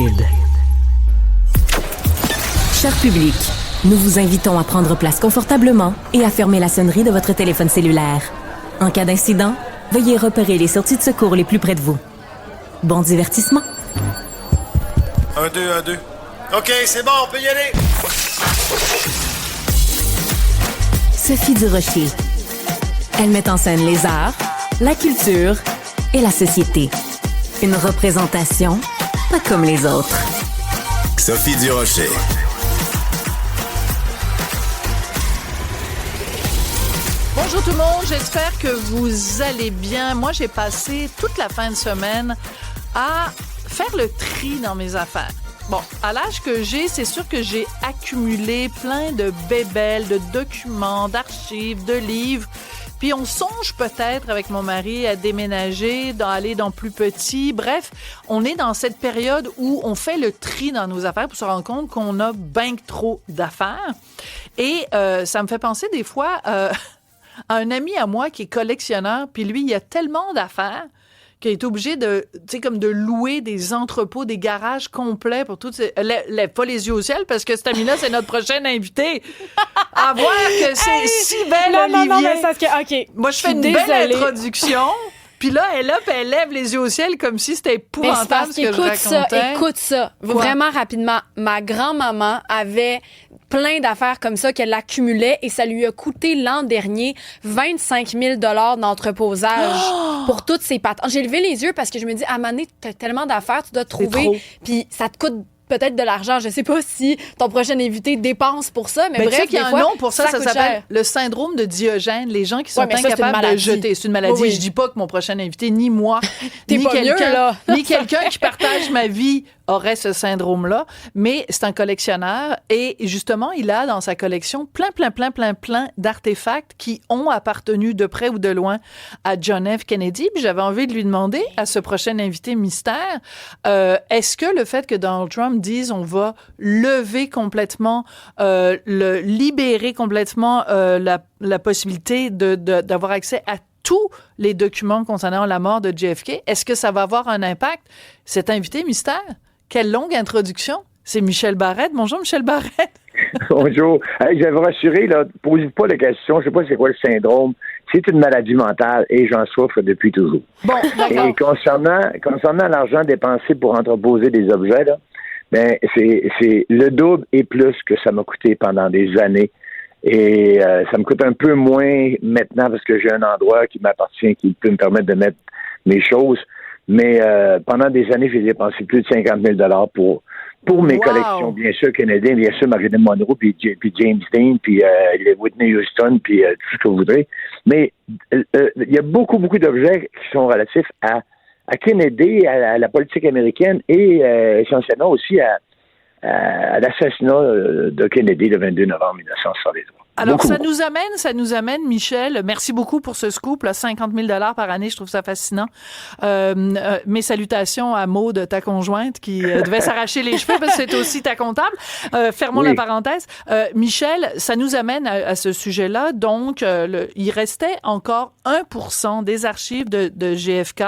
Cube. Cher public, nous vous invitons à prendre place confortablement et à fermer la sonnerie de votre téléphone cellulaire. En cas d'incident, veuillez repérer les sorties de secours les plus près de vous. Bon divertissement. 1, 2, 1, 2. OK, c'est bon, on peut y aller. Sophie Durocher. Elle met en scène les arts, la culture et la société. Une représentation pas comme les autres. Sophie Durocher. Bonjour tout le monde, j'espère que vous allez bien. Moi, j'ai passé toute la fin de semaine à faire le tri dans mes affaires. Bon, à l'âge que j'ai, c'est sûr que j'ai accumulé plein de bébelles, de documents, d'archives, de livres. Puis on songe peut-être avec mon mari à déménager, aller dans plus petit. Bref, on est dans cette période où on fait le tri dans nos affaires pour se rendre compte qu'on a bien trop d'affaires. Et ça me fait penser des fois à un ami à moi qui est collectionneur. Puis lui, il a tellement d'affaires qu'il est obligé de, tu sais, comme de louer des entrepôts, des garages complets pour toutes ces... Lève pas les yeux au ciel, parce que cet ami-là, c'est notre prochain invité. À voir que c'est si belle, Olivier. Non, mais ça, OK. Moi, je fais une belle introduction, puis là, elle lève les yeux au ciel comme si c'était épouvantable ce que je racontais. Écoute ça. Quoi? Vraiment rapidement. Ma grand-maman avait plein d'affaires comme ça qu'elle accumulait et ça lui a coûté l'an dernier 25 000 $ d'entreposage pour toutes ses patentes. J'ai levé les yeux parce que je me dis, à un moment donné, t'as tellement d'affaires, tu dois trouver, puis ça te coûte peut-être de l'argent. Je sais pas si ton prochain invité dépense pour ça, mais bref, tu sais qu'il y a un nom pour ça coûte s'appelle cher. le syndrome de Diogène. Les gens qui sont incapables de jeter. C'est une maladie. Oui. Je dis pas que mon prochain invité, ni moi, T'es ni pas mieux, là. ni quelqu'un qui partage ma vie aurait ce syndrome-là, mais c'est un collectionneur et justement, il a dans sa collection plein d'artefacts qui ont appartenu de près ou de loin à John F. Kennedy. Puis j'avais envie de lui demander à ce prochain invité mystère, est-ce que le fait que Donald Trump dise on va lever complètement, libérer complètement la possibilité d'avoir accès à tous les documents concernant la mort de JFK, est-ce que ça va avoir un impact? Cet invité mystère, quelle longue introduction. C'est Michel Barrette. Bonjour, Michel Barrette. Bonjour. Hey, je vais vous rassurer, là, posez pas la question. Je sais pas c'est quoi le syndrome. C'est une maladie mentale et j'en souffre depuis toujours. Bon, d'accord. Et concernant l'argent dépensé pour entreposer des objets, là, ben, c'est le double et plus que ça m'a coûté pendant des années. Et ça me coûte un peu moins maintenant parce que j'ai un endroit qui m'appartient, qui peut me permettre de mettre mes choses. Mais pendant des années, j'ai dépensé plus de 50 000 $ pour mes collections, bien sûr, canadiennes, bien sûr, Marilyn Monroe, puis James Dean, puis Whitney Houston, puis tout ce que vous voudrez. Mais il y a beaucoup d'objets qui sont relatifs à Kennedy, à la politique américaine et essentiellement aussi à l'assassinat de Kennedy le 22 novembre 1963. Alors, beaucoup. ça nous amène, Michel, merci beaucoup pour ce scoop, là, 50 000 $ par année, je trouve ça fascinant. Mes salutations à Maude, ta conjointe, qui devait s'arracher les cheveux, parce que c'est aussi ta comptable. Fermons la parenthèse. Michel, ça nous amène à ce sujet-là. Donc, il restait encore 1% des archives de GFK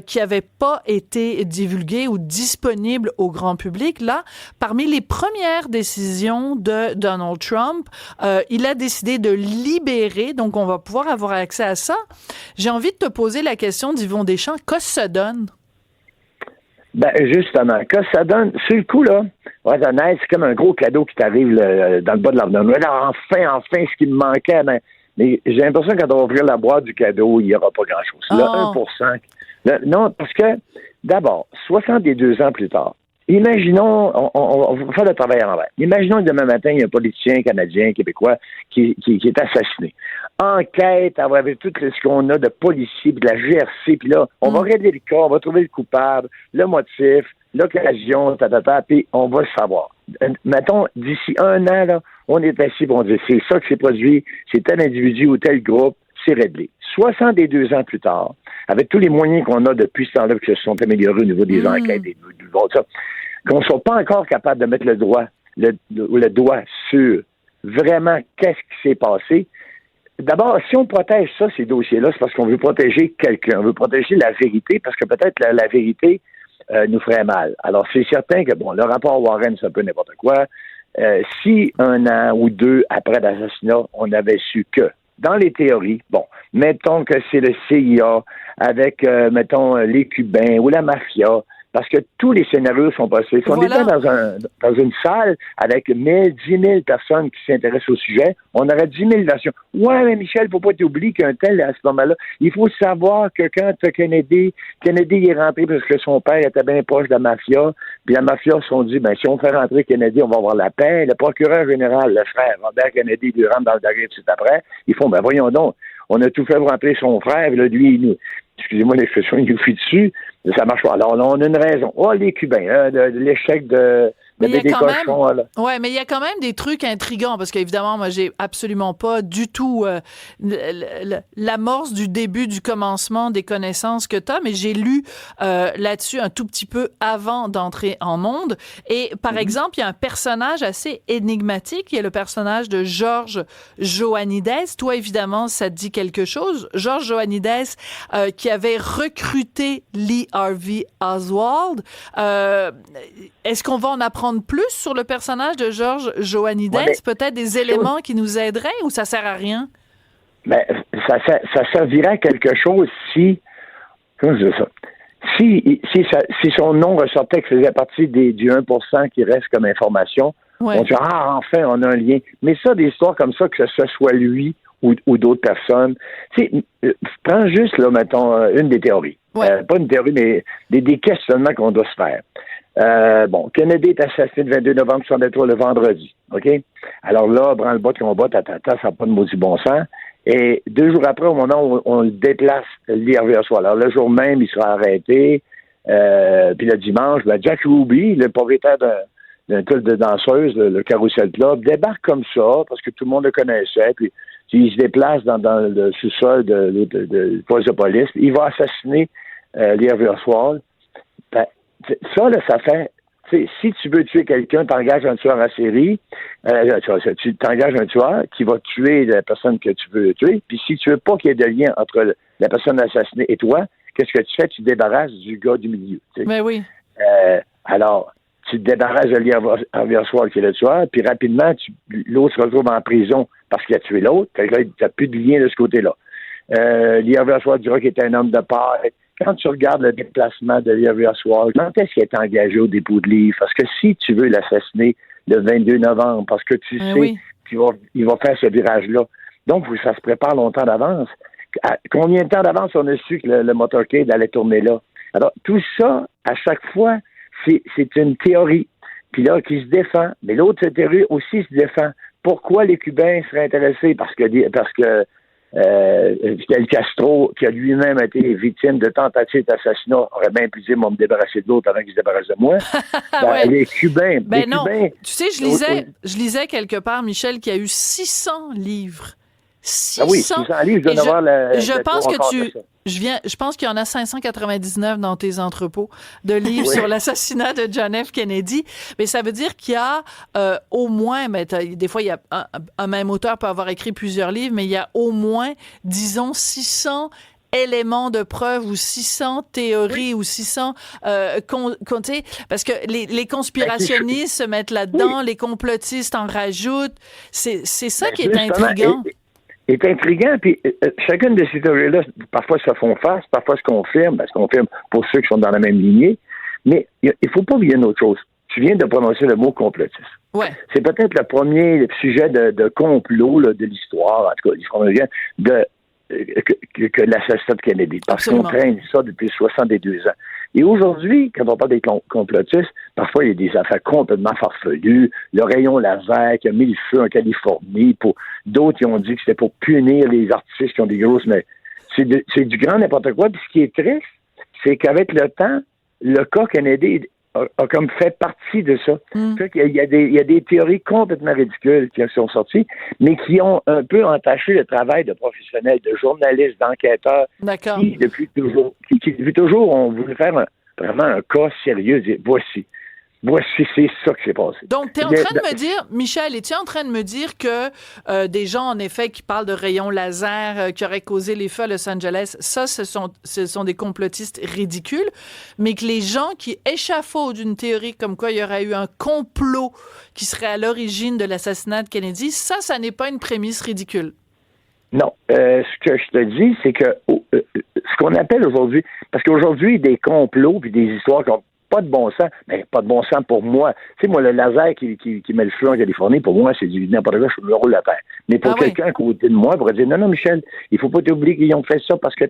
qui n'avaient pas été divulguées ou disponibles au grand public. Là, parmi les premières décisions de Donald Trump, il a décidé de libérer, donc on va pouvoir avoir accès à ça. J'ai envie de te poser la question d'Yvon Deschamps. Qu'est-ce que ça donne? Ben, justement, qu'est-ce que ça donne? Sur le coup, là, ouais, c'est comme un gros cadeau qui t'arrive dans le bas de l'arbre de Noël. Alors, enfin, ce qui me manquait, ben, mais j'ai l'impression que quand on va ouvrir la boîte du cadeau, il n'y aura pas grand-chose. Oh. Là, 1%. Là, non, parce que, d'abord, 62 ans plus tard, imaginons, on va faire le travail à l'envers. Imaginons que demain matin, il y a un politicien canadien, québécois, qui est assassiné. Enquête, avec tout ce qu'on a de policiers, de la GRC, puis là, on va régler le cas, on va trouver le coupable, le motif, l'occasion, puis on va le savoir. Mettons, d'ici un an, là, on est assis, on dit, c'est ça qui s'est produit, c'est tel individu ou tel groupe, c'est réglé. 62 ans plus tard, avec tous les moyens qu'on a depuis ce temps-là qui se sont améliorés au niveau des enquêtes et du ça, qu'on ne soit pas encore capable de mettre le doigt sur vraiment qu'est-ce qui s'est passé. D'abord, si on protège ces dossiers-là, c'est parce qu'on veut protéger quelqu'un. On veut protéger la vérité, parce que peut-être la vérité nous ferait mal. Alors, c'est certain que, bon, le rapport Warren, c'est un peu n'importe quoi. Si 1 an ou 2 après l'assassinat, on avait su que, dans les théories, bon, mettons que c'est le CIA avec, mettons, les Cubains ou la mafia, parce que tous les scénarios sont possibles. Si on était dans une salle avec 10 000 personnes qui s'intéressent au sujet, on aurait 10 000 versions. Ouais, mais Michel, faut pas t'oublier qu'un tel, à ce moment-là, il faut savoir que quand Kennedy est rentré parce que son père était bien proche de la mafia, puis la mafia se sont dit, ben, si on fait rentrer Kennedy, on va avoir la paix. Le procureur général, le frère, Robert Kennedy, lui rentre dans le derrière tout de suite après. Ils font, ben, voyons donc, on a tout fait pour rentrer son frère, là, lui, il nous, excusez-moi l'expression, il nous fuit dessus. Ça marche pas. Alors là, on a une raison. Oh, les Cubains, l'échec de des cochons. Oui, mais il y a quand même des trucs intrigants, parce qu'évidemment, moi, j'ai absolument pas du tout l'amorce du début, du commencement des connaissances que tu as, mais j'ai lu là-dessus un tout petit peu avant d'entrer en onde. Et par exemple, il y a un personnage assez énigmatique, il y a le personnage de George Johannides. Toi, évidemment, ça te dit quelque chose. George Johannides, qui avait recruté Lee Harvey Oswald. Est-ce qu'on va en apprendre plus sur le personnage de George Johannides? Ouais, peut-être des éléments qui nous aideraient, ou ça sert à rien? Ben, ça servirait à quelque chose si... Comment je dis ça? Si son nom ressortait, qu'il faisait partie du 1% qui reste comme information, ouais. On dit, enfin, on a un lien. Mais ça, des histoires comme ça, que ce soit lui ou d'autres personnes, tu sais, prends juste, là, mettons, une des théories. Ouais. Pas une théorie, mais des questionnements qu'on doit se faire. Bon, Kennedy est assassiné le 22 novembre 1963, le vendredi, OK? Alors là, branle-bas de combat, ça n'a pas de maudit bon sens. Et 2 jours après, au moment où on le déplace, Lee Harvey Oswald. Alors, le jour même, il sera arrêté. Puis le dimanche, ben, Jack Ruby, le propriétaire d'un club de danseuses, le Carousel Club, débarque comme ça, parce que tout le monde le connaissait, puis il se déplace dans le sous-sol de poste de police. Il va assassiner Lee Harvey Oswald. Ben, ça, là, ça fait... Si tu veux tuer quelqu'un, t'engages un tueur en série, tu t'engages un tueur qui va tuer la personne que tu veux tuer, puis si tu veux pas qu'il y ait de lien entre la personne assassinée et toi, qu'est-ce que tu fais? Tu te débarrasses du gars du milieu. T'sais. Mais oui. Alors, tu te débarrasses de Lee Harvey Oswald qui est le tueur, puis rapidement, l'autre se retrouve en prison parce qu'il a tué l'autre, fait que là, tu n'as plus de lien de ce côté-là. Lee Harvey Oswald dira qu'il était un homme de paix. Quand tu regardes le déplacement de Lee Harvey Oswald, quand est-ce qu'il est engagé au dépôt de livres? Parce que si tu veux l'assassiner le 22 novembre, parce que tu sais qu'il va faire ce virage-là, donc ça se prépare longtemps d'avance. Combien de temps d'avance on a su que le motorcade allait tourner là? Alors, tout ça, à chaque fois, c'est une théorie. Puis là, qui se défend. Mais l'autre théorie aussi se défend. Pourquoi les Cubains seraient intéressés? Parce que Fidel Castro, qui a lui-même été victime de tentatives d'assassinat, aurait bien pu dire, moi, me débarrasser de l'autre avant qu'il se débarrasse de moi. Ouais. Les Cubains... Tu sais, je lisais quelque part, Michel, qu'il y a eu 600 livres. 600. Ah oui, 600 livres, je dois avoir je pense qu'il y en a 599 dans tes entrepôts de livres sur l'assassinat de John F. Kennedy. Mais ça veut dire qu'il y a au moins, des fois, il y a un même auteur peut avoir écrit plusieurs livres, mais il y a au moins, disons, 600 éléments de preuve ou 600 théories ou 600 parce que les conspirationnistes se mettent là-dedans, les complotistes en rajoutent. C'est ça qui est intriguant. C'est intriguant, puis chacune de ces théories-là, parfois se font face, parfois se confirme, parce qu'on confirme pour ceux qui sont dans la même lignée, mais il faut pas oublier une autre chose. Tu viens de prononcer le mot complotiste. Ouais. C'est peut-être le premier sujet de complot là, de l'histoire, en tout cas, l'histoire que l'assassinat de Kennedy, parce qu'on traîne ça depuis 62 ans. Et aujourd'hui, quand on parle des complotistes, parfois il y a des affaires complètement farfelues. Le rayon laser qui a mis le feu en Californie. D'autres qui ont dit que c'était pour punir les artistes qui ont des grosses... Mais c'est du grand n'importe quoi. Puis ce qui est triste, c'est qu'avec le temps, le cas Kennedy a comme fait partie de ça. Fait qu'il y a des théories complètement ridicules qui sont sorties, mais qui ont un peu entaché le travail de professionnels, de journalistes, d'enquêteurs, qui depuis toujours ont voulu faire vraiment un cas sérieux. Voici. Voici, c'est ça qui s'est passé. Donc, tu es en train de me dire, Michel, es-tu en train de me dire que des gens, en effet, qui parlent de rayons laser qui auraient causé les feux à Los Angeles, ça, ce sont des complotistes ridicules, mais que les gens qui échafaudent une théorie comme quoi il y aurait eu un complot qui serait à l'origine de l'assassinat de Kennedy, ça n'est pas une prémisse ridicule. Non. Ce que je te dis, c'est que ce qu'on appelle aujourd'hui, parce qu'aujourd'hui, des complots puis des histoires qui n'ont pas de bon sens, mais pas de bon sens pour moi. Tu sais, moi, le laser qui met le feu en Californie, pour moi, c'est du n'importe quoi, je me roule la terre. Mais pour quelqu'un à côté de moi, pourrait dire, non, Michel, il faut pas t'oublier qu'ils ont fait ça parce que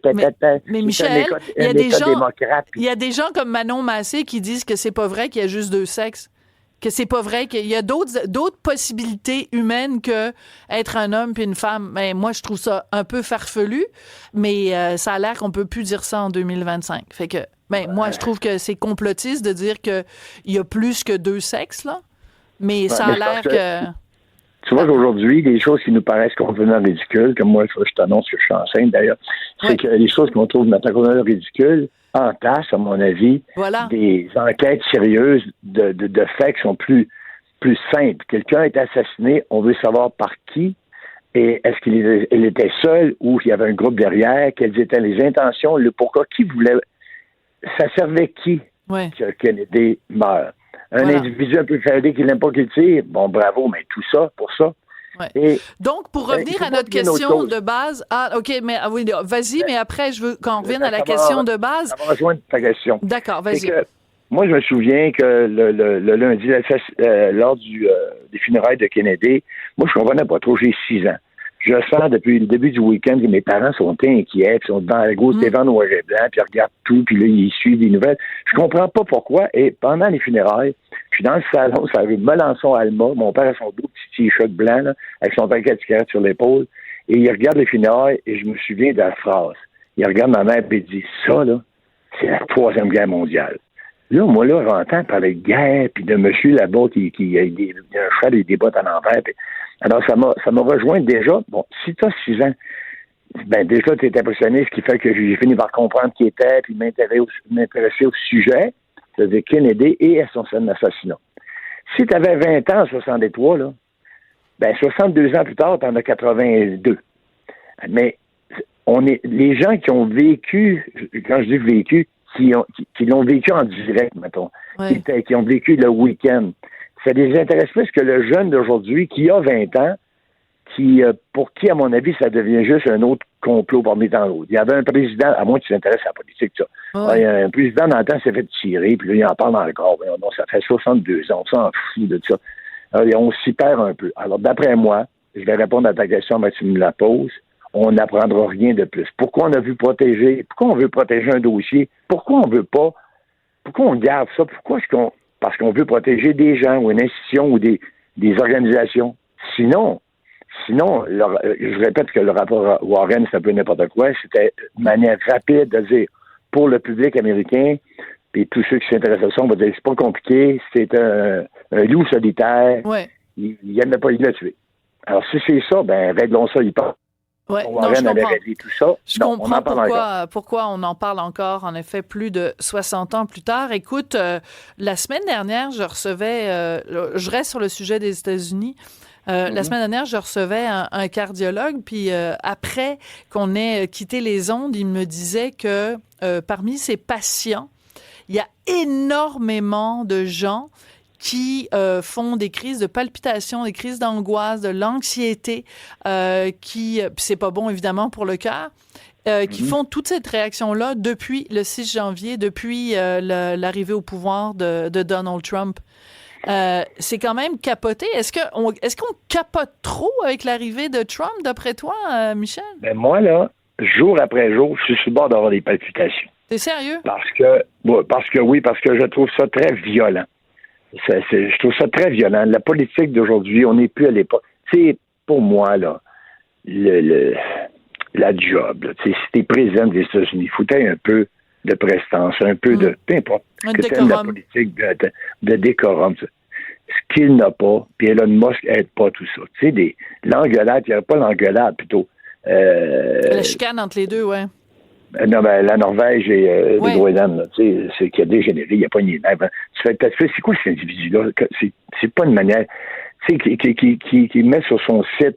mais Michel, il y a des gens comme Manon Massé qui disent que c'est pas vrai qu'il y a juste deux sexes. Que c'est pas vrai, qu'il y a d'autres possibilités humaines que être un homme puis une femme. Mais moi, je trouve ça un peu farfelu, mais ça a l'air qu'on peut plus dire ça en 2025. Fait que, moi, je trouve que c'est complotiste de dire qu'il y a plus que deux sexes, là. Mais ça a l'air que... Tu vois qu'aujourd'hui, des choses qui nous paraissent complètement ridicules, comme moi, je t'annonce que je suis enceinte, d'ailleurs, c'est que les choses qu'on trouve maintenant complètement ridicules entassent, à mon avis, des enquêtes sérieuses de faits qui sont plus simples. Quelqu'un est assassiné, on veut savoir par qui, et est-ce qu'il était seul ou il y avait un groupe derrière, quelles étaient les intentions, le pourquoi, qui voulait... Ça servait qui que Kennedy meurt? Un individu un peu fâché qui n'aime pas qu'il tire, bon, bravo, mais tout ça, pour ça. Ouais. Et, donc, pour revenir à notre question de base... Ah, OK, mais oui, vas-y, mais après, je veux qu'on revienne à la question de base. Ça va rejoindre ta question. D'accord, vas-y. Moi, je me souviens que le lundi, lors des funérailles de Kennedy, moi, je ne comprenais pas trop, j'ai 6 ans. Je sens depuis le début du week-end que mes parents sont inquiets, puis sont devant la gauche, devant noir et blanc, puis ils regardent tout, puis là, ils suivent des nouvelles. Je comprends pas pourquoi. Et pendant les funérailles, je suis dans le salon, ça arrive Melançon-Alma, mon père a son beau petit t-shirt blanc, là, avec son paquet de cigarettes sur l'épaule, et il regarde les funérailles, et je me souviens de la phrase. Il regarde ma mère, et il dit, ça, là, c'est la 3e guerre mondiale. Là, moi, là, j'entends parler de guerre, puis de monsieur là-bas qui a un cheval et des bottes à l'envers, puis... Alors, ça m'a rejoint déjà. Bon, si tu as 6 ans, ben déjà, tu es impressionné, ce qui fait que j'ai fini par comprendre qui était, puis m'intéresser au sujet, c'est-à-dire Kennedy et à son assassinat. Si tu avais 20 ans en 63, là, ben 62 ans plus tard, tu en as 82. Mais les gens qui ont vécu, quand je dis vécu, qui l'ont vécu en direct, mettons, qui ont vécu le week-end, ça les intéresse plus que le jeune d'aujourd'hui qui a 20 ans, pour qui, à mon avis, ça devient juste un autre complot parmi tant d'autres. Il y avait un président, à moins que tu t'intéresses à la politique, ça. Ouais. Il y a un président, dans le temps, s'est fait tirer, puis là, il en parle encore. Non, ça fait 62 ans, on s'en fout de ça. Alors, on s'y perd un peu. Alors, d'après moi, je vais répondre à ta question, mais tu me la poses, on n'apprendra rien de plus. Pourquoi on veut protéger un dossier? Pourquoi on garde ça? Parce qu'on veut protéger des gens ou une institution ou des organisations. Sinon, je répète que le rapport Warren, c'est un peu n'importe quoi. C'était une manière rapide de dire, pour le public américain, et tous ceux qui s'intéressent à ça, on va dire, c'est pas compliqué, c'est un loup solitaire. Ouais. Il n'aimait pas, il l'a tué. Alors, si c'est ça, ben, réglons ça, il part. Ouais, Warren avait réglé tout ça. Je comprends pourquoi on en parle encore, en effet, plus de 60 ans plus tard. Écoute, la semaine dernière, je reste sur le sujet des États-Unis. La semaine dernière, je recevais un cardiologue, puis après qu'on ait quitté les ondes, il me disait que parmi ses patients, il y a énormément de gens qui font des crises de palpitations, des crises d'angoisse, de l'anxiété, c'est pas bon évidemment pour le cœur, qui font toute cette réaction-là depuis le 6 janvier, depuis l'arrivée au pouvoir de Donald Trump. C'est quand même capoté. Est-ce qu'on capote trop avec l'arrivée de Trump, d'après toi, Michel? Ben moi, là, jour après jour, je suis sur le bord d'avoir des palpitations. T'es sérieux? Parce que je trouve ça très violent. Je trouve ça très violent. La politique d'aujourd'hui, on n'est plus à l'époque. C'est pour moi, là, la job. Là, si t'es président des États-Unis, il faut un peu de prestance, un peu de... Peu importe. Que t'aimes la politique de décorum. Ça. Ce qu'il n'a pas, puis Elon Musk n'aide pas tout ça. Tu sais, l'engueulade, il n'y aurait pas l'engueulade, plutôt. La chicane entre les deux, ouais. Non, ben, la Norvège et le Oui. Groenland, là, tu sais, c'est qui a dégénéré, il n'y a pas ni lèvres. Tu fais, parce que c'est quoi cet individu-là? C'est pas une manière, tu sais, qui met sur son site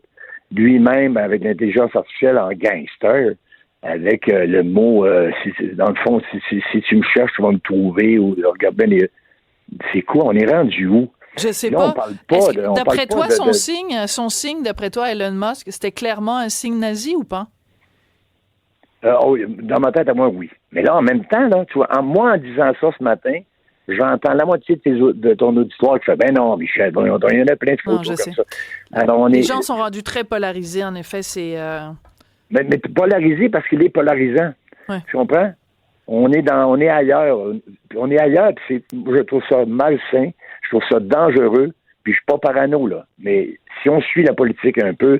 lui-même avec l'intelligence artificielle en gangster, avec le mot, dans le fond, si tu me cherches, tu vas me trouver, ou regarde bien c'est quoi? On est rendu où? Je sais Là, pas. on parle pas Est-ce de- que, on d'après parle pas toi, de- son signe, d'après toi, Elon Musk, c'était clairement un signe nazi ou pas? Dans ma tête, à moi, oui. Mais là, en même temps, là, tu vois, moi, en disant ça ce matin, j'entends la moitié de ton auditoire qui fait, ben non, Michel, bon, il y en a plein de Non, photos je comme sais. ça. Alors, Les gens sont rendus très polarisés, en effet. Mais polarisé parce qu'il est polarisant. Ouais. Tu comprends? On est ailleurs. On est ailleurs, puis je trouve ça malsain, je trouve ça dangereux, puis je suis pas parano, là. Mais si on suit la politique un peu,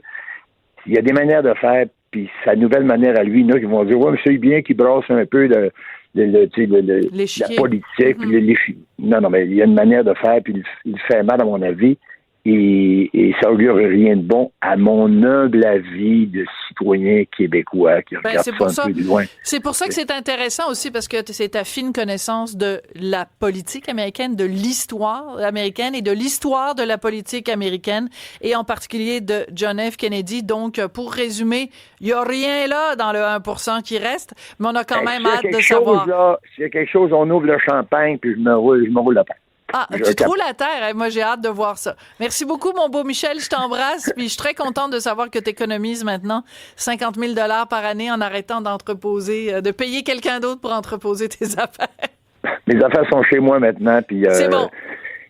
il y a des manières de faire, puis sa nouvelle manière à lui, il y en a qui vont dire, ouais, mais c'est bien qu'il brasse un peu la politique, puis non, mais il y a une manière de faire, puis il fait mal, à mon avis, et ça augure rien de bon, à mon humble avis de citoyen québécois qui regarde ça un peu de loin. C'est pour ça que c'est intéressant aussi, parce que c'est ta fine connaissance de la politique américaine, de l'histoire américaine et de l'histoire de la politique américaine, et en particulier de John F. Kennedy. Donc, pour résumer, il n'y a rien là dans le 1% qui reste, mais on a quand même hâte de savoir. S'il y a quelque chose, on ouvre le champagne, puis je me roule la patte. Ah, tu te roules la terre. Moi, j'ai hâte de voir ça. Merci beaucoup, mon beau Michel. Je t'embrasse. Puis je suis très contente de savoir que tu économises maintenant 50 000 $ par année en arrêtant d'entreposer, de payer quelqu'un d'autre pour entreposer tes affaires. Mes affaires sont chez moi maintenant, puis c'est bon.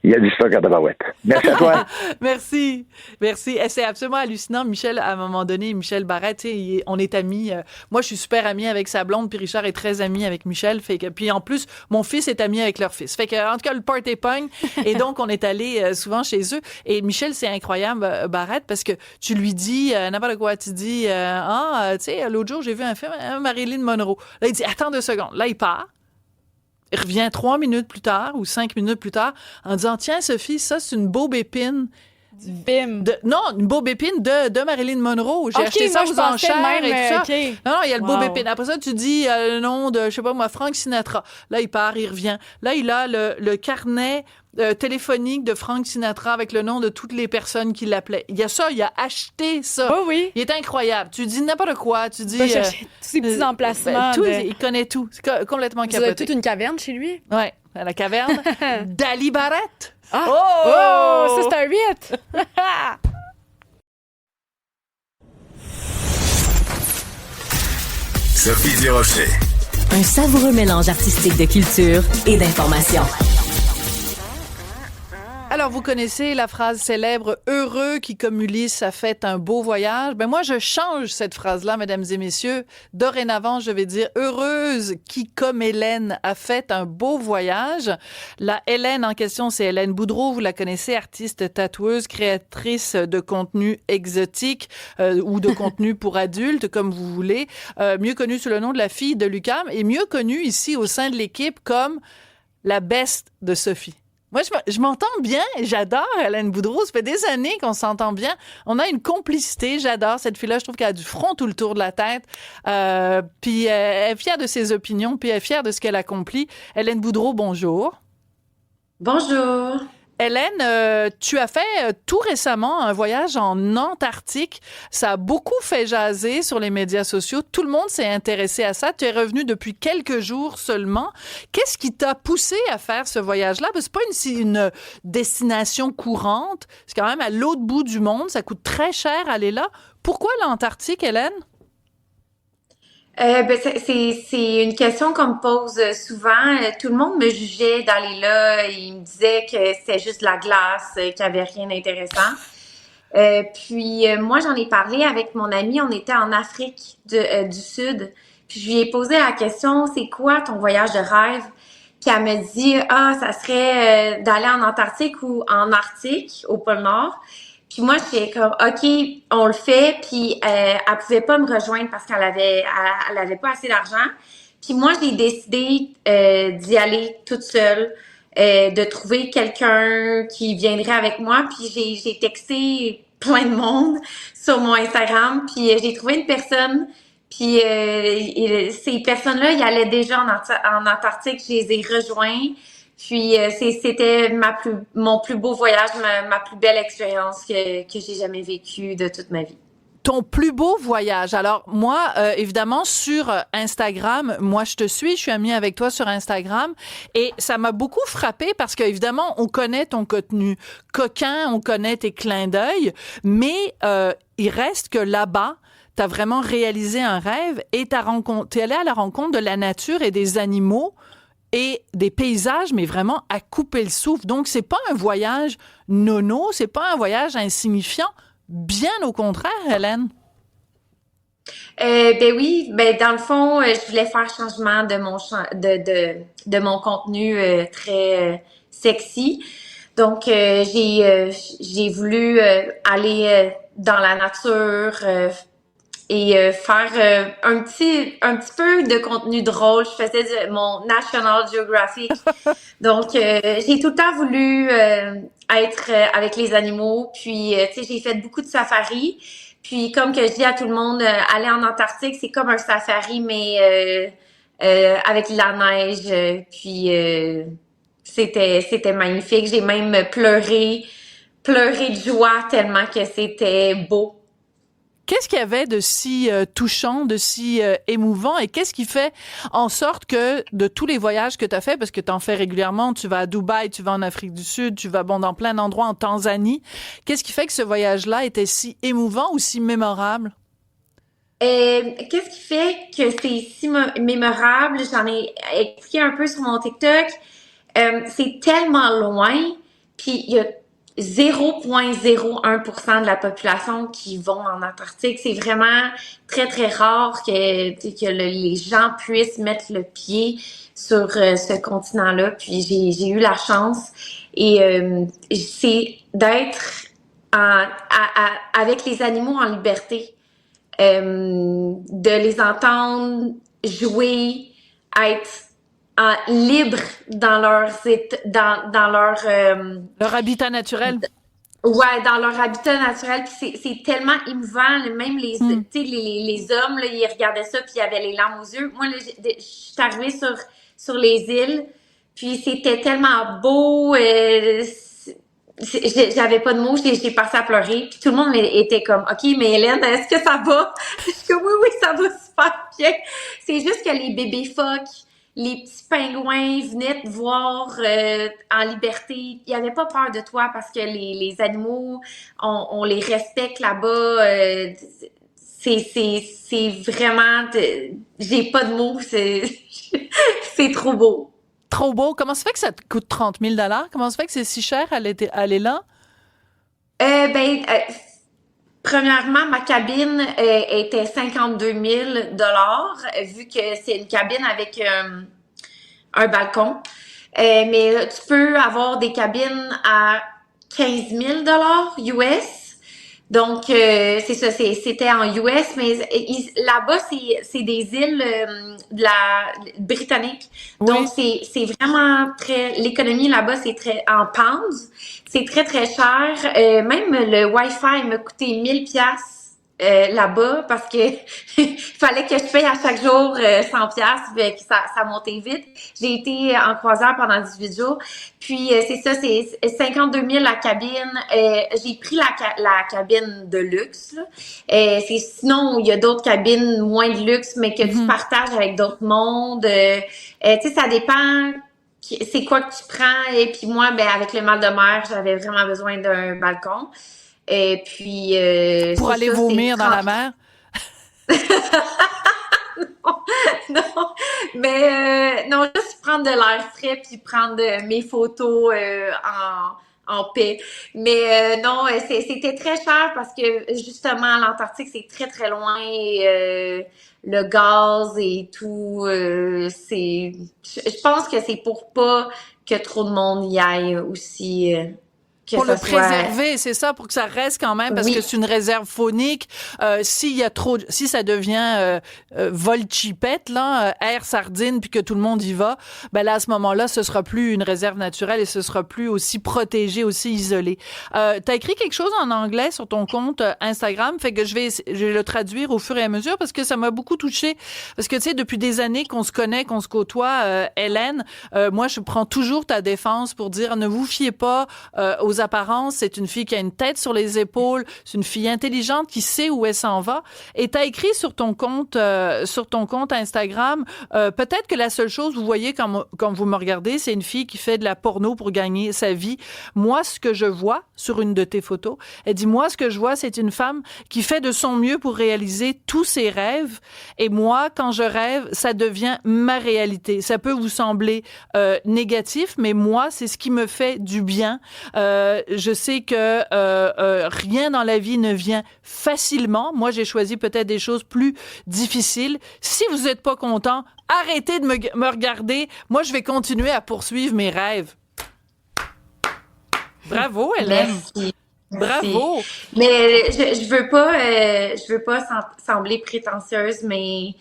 Il y a du stock à Tabarouette. Merci à toi. Merci. Et c'est absolument hallucinant. Michel, à un moment donné, Michel Barrette, on est amis. Moi, je suis super amie avec sa blonde, puis Richard est très ami avec Michel. Puis en plus, mon fils est ami avec leur fils. Fait que, en tout cas, le party pogne. Et donc, on est allé souvent chez eux. Et Michel, c'est incroyable, Barrette, parce que tu lui dis n'importe quoi. Tu dis, tu sais, l'autre jour, j'ai vu un film, Marilyn Monroe. Là, il dit, attends 2 secondes. Là, il part. Il revient 3 minutes plus tard ou 5 minutes plus tard en disant, tiens, Sophie, ça, c'est une bobe épine. Du film. Non, une bobe épine de Marilyn Monroe. J'ai acheté ça aux enchères et tout ça. Okay. Non, il y a le bobe épine. Après ça, tu dis le nom de, je sais pas moi, Frank Sinatra. Là, il part, il revient. Là, il a le carnet téléphonique de Frank Sinatra avec le nom de toutes les personnes qui l'appelaient. Il y a ça, il a acheté ça. Oh oui. Il est incroyable. Tu dis n'importe quoi. Tu dis... chercher tous ces petits emplacements. Il connaît tout. C'est complètement capoté. Vous avez toute une caverne chez lui? Ouais, à la caverne d'Ali Barrette. Ah. Oh, ça, c'est un 8! Sophie Durocher. Un savoureux mélange artistique de culture et d'information. Alors, vous connaissez la phrase célèbre « Heureux qui, comme Ulysse, a fait un beau voyage ». Ben moi, je change cette phrase-là, mesdames et messieurs. Dorénavant, je vais dire « Heureuse qui, comme Hélène, a fait un beau voyage ». La Hélène en question, c'est Hélène Boudreau. Vous la connaissez, artiste tatoueuse, créatrice de contenu exotique ou de contenu pour adultes, comme vous voulez. Mieux connue sous le nom de la fille de Lucam et mieux connue ici au sein de l'équipe comme la best de Sophie. Moi, je m'entends bien. J'adore Hélène Boudreau. Ça fait des années qu'on s'entend bien. On a une complicité. J'adore cette fille-là. Je trouve qu'elle a du front tout le tour de la tête. Puis elle est fière de ses opinions. Puis elle est fière de ce qu'elle accomplit. Hélène Boudreau, bonjour. Bonjour. Hélène, tu as fait tout récemment un voyage en Antarctique. Ça a beaucoup fait jaser sur les médias sociaux. Tout le monde s'est intéressé à ça. Tu es revenu depuis quelques jours seulement. Qu'est-ce qui t'a poussé à faire ce voyage-là? Parce que c'est pas une destination courante. C'est quand même à l'autre bout du monde. Ça coûte très cher aller là. Pourquoi l'Antarctique, Hélène? C'est une question qu'on me pose souvent. Tout le monde me jugeait d'aller là. Il me disait que c'était juste de la glace, qu'il n'y avait rien d'intéressant. Puis moi, j'en ai parlé avec mon ami. On était en Afrique du Sud. Puis je lui ai posé la question, c'est quoi ton voyage de rêve? Puis elle me dit, ça serait d'aller en Antarctique ou en Arctique, au pôle Nord. Puis moi, j'étais comme, OK, on le fait. Puis elle pouvait pas me rejoindre parce qu'elle avait pas assez d'argent. Puis moi, j'ai décidé d'y aller toute seule, de trouver quelqu'un qui viendrait avec moi. Puis j'ai texté plein de monde sur mon Instagram. Puis j'ai trouvé une personne. Puis ces personnes-là, ils allaient déjà en Antarctique, je les ai rejoints. Puis c'était mon plus beau voyage, ma plus belle expérience que j'ai jamais vécue de toute ma vie. Ton plus beau voyage. Alors moi, évidemment, sur Instagram, moi je suis amie avec toi sur Instagram et ça m'a beaucoup frappée parce qu'évidemment, on connaît ton contenu coquin, on connaît tes clins d'œil, mais il reste que là-bas, t'as vraiment réalisé un rêve et t'es allé à la rencontre de la nature et des animaux et des paysages, mais vraiment à couper le souffle. Donc, c'est pas un voyage nono, c'est pas un voyage insignifiant. Bien au contraire, Hélène. Ben oui, ben dans le fond, je voulais faire changement de de mon contenu très sexy. Donc j'ai voulu aller dans la nature et faire un petit peu de contenu drôle. Je faisais mon National Geographic. Donc j'ai tout le temps voulu être avec les animaux. Puis tu sais, j'ai fait beaucoup de safaris. Puis comme que je dis à tout le monde, aller en Antarctique, c'est comme un safari, mais avec de la neige. Puis c'était magnifique. J'ai même pleuré de joie tellement que c'était beau. Qu'est-ce qu'il y avait de si touchant, de si émouvant et qu'est-ce qui fait en sorte que de tous les voyages que tu as fait, parce que tu en fais régulièrement, tu vas à Dubaï, tu vas en Afrique du Sud, tu vas dans plein d'endroits en Tanzanie, qu'est-ce qui fait que ce voyage-là était si émouvant ou si mémorable? Qu'est-ce qui fait que c'est si mémorable? J'en ai expliqué un peu sur mon TikTok. C'est tellement loin, puis il y a 0,01% de la population qui vont en Antarctique. C'est vraiment très, très rare que les gens puissent mettre le pied sur ce continent-là. Puis j'ai eu la chance et c'est d'être avec les animaux en liberté, de les entendre jouer, être libres dans leur habitat naturel. Ouais, dans leur habitat naturel. Puis c'est tellement émouvant. Même tu sais, les hommes, là, ils regardaient ça, puis ils avaient les larmes aux yeux. Moi, là, je suis arrivée sur les îles, puis c'était tellement beau. J'avais pas de mots, j'ai passé à pleurer. Puis tout le monde était comme, OK, mais Hélène, est-ce que ça va? Je suis comme, oui, ça va super bien. C'est juste que les bébés phoques, les petits pingouins venaient te voir en liberté. Ils n'avaient pas peur de toi parce que les animaux, on les respecte là-bas. C'est vraiment... j'ai pas de mots. C'est trop beau. Trop beau. Comment ça fait que ça te coûte 30 000 $? Comment ça fait que c'est si cher aller là? Premièrement, ma cabine était 52 000 $, vu que c'est une cabine avec un balcon. Mais tu peux avoir des cabines à 15 000 $ US. Donc, c'est ça, c'était en US, mais là-bas, c'est des îles britanniques. Oui. Donc, c'est vraiment l'économie là-bas, c'est très en pounds. C'est très, très cher. Même le Wi-Fi m'a coûté 1000 piastres là-bas parce que fallait que je paye à chaque jour 100 piastres, que ça montait vite. J'ai été en croisière pendant 18 jours. Puis c'est ça, c'est 52 000 la cabine. J'ai pris la cabine de luxe. Là. Sinon, il y a d'autres cabines moins de luxe, mais que tu partages avec d'autres mondes. Tu sais, ça dépend c'est quoi que tu prends. Et puis moi, ben avec le mal de mer, j'avais vraiment besoin d'un balcon. Et puis pour aller vomir dans la mer. non, mais non, juste prendre de l'air frais puis prendre mes photos en paix. Mais non, c'était très cher parce que justement l'Antarctique c'est très très loin et le gaz et tout je pense que c'est pour pas que trop de monde y aille aussi. pour ça le soit... préserver, c'est ça, pour que ça reste quand même, parce Oui. que c'est une réserve faunique. Si ça devient vol chipette, là, air sardine, puis que tout le monde y va, ben là, à ce moment-là, ce sera plus une réserve naturelle et ce sera plus aussi protégé, aussi isolé. T'as écrit quelque chose en anglais sur ton compte Instagram, fait que je vais le traduire au fur et à mesure parce que ça m'a beaucoup touchée. Parce que, tu sais, depuis des années qu'on se connaît, qu'on se côtoie, Hélène, moi, je prends toujours ta défense pour dire ne vous fiez pas aux apparences. C'est une fille qui a une tête sur les épaules. C'est une fille intelligente qui sait où elle s'en va. Et t'as écrit sur ton compte Instagram, peut-être que la seule chose, vous voyez quand vous me regardez, c'est une fille qui fait de la porno pour gagner sa vie. Moi, ce que je vois sur une de tes photos, elle dit, moi, ce que je vois, c'est une femme qui fait de son mieux pour réaliser tous ses rêves. Et moi, quand je rêve, ça devient ma réalité. Ça peut vous sembler négatif, mais moi, c'est ce qui me fait du bien. Je sais que rien dans la vie ne vient facilement. Moi, j'ai choisi peut-être des choses plus difficiles. Si vous n'êtes pas content, arrêtez de me regarder. Moi, je vais continuer à poursuivre mes rêves. Bravo, Hélène. Merci. Bravo. Mais je veux pas sembler prétentieuse, mais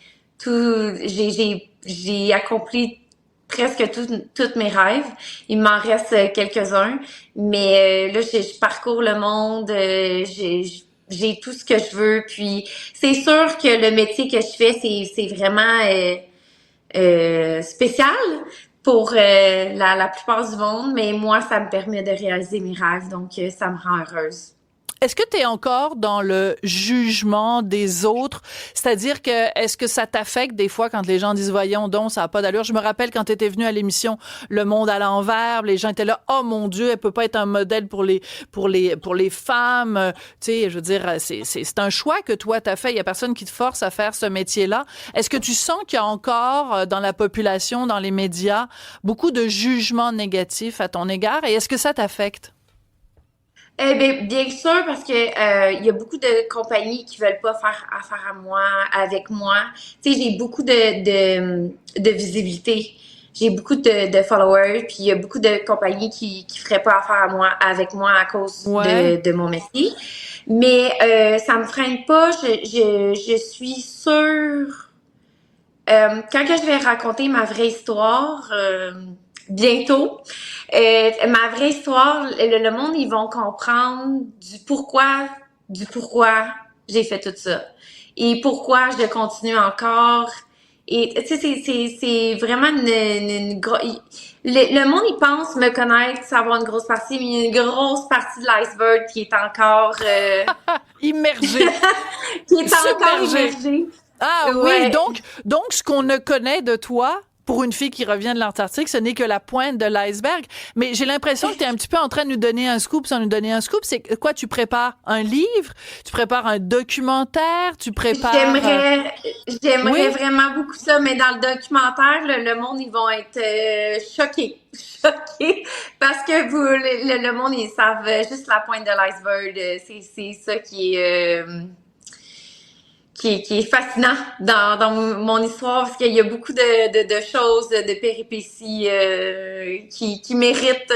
j'ai accompli presque tous mes rêves. Il m'en reste quelques-uns, mais là je parcours le monde, j'ai tout ce que je veux. Puis c'est sûr que le métier que je fais, c'est vraiment spécial pour la plupart du monde, mais moi, ça me permet de réaliser mes rêves, donc ça me rend heureuse. Est-ce que tu es encore dans le jugement des autres? C'est-à-dire que, est-ce que ça t'affecte des fois quand les gens disent, voyons donc, ça n'a pas d'allure? Je me rappelle quand tu étais venue à l'émission Le Monde à l'envers, les gens étaient là, oh mon Dieu, elle peut pas être un modèle pour les femmes. Tu sais, je veux dire, c'est un choix que toi t'as fait. Il y a personne qui te force à faire ce métier-là. Est-ce que tu sens qu'il y a encore dans la population, dans les médias, beaucoup de jugements négatifs à ton égard? Et est-ce que ça t'affecte? Bien sûr, parce que il y a beaucoup de compagnies qui veulent pas faire affaire avec moi. Tu sais, j'ai beaucoup de visibilité. J'ai beaucoup de followers, puis il y a beaucoup de compagnies qui feraient pas affaire avec moi à cause de mon métier. Mais ça me freine pas. Je suis sûre. Quand que je vais raconter ma vraie histoire bientôt, ma vraie histoire, le monde, ils vont comprendre du pourquoi j'ai fait tout ça et pourquoi je continue encore. Et tu sais, c'est vraiment une grosse... Le monde, il pense me connaître, savoir une grosse partie, mais il y a une grosse partie de l'iceberg qui est encore... immergée. Qui est encore immergée. Ah ouais. Oui, donc ce qu'on ne connaît de toi, pour une fille qui revient de l'Antarctique, ce n'est que la pointe de l'iceberg. Mais j'ai l'impression que tu es un petit peu en train de nous donner un scoop sans nous donner un scoop. C'est quoi, tu prépares un livre? Tu prépares un documentaire? Tu prépares... J'aimerais vraiment beaucoup ça, mais dans le documentaire, le monde, ils vont être choqués. Parce que le monde, ils savent juste la pointe de l'iceberg. C'est ça qui est fascinant dans mon histoire, parce qu'il y a beaucoup de choses, de péripéties qui méritent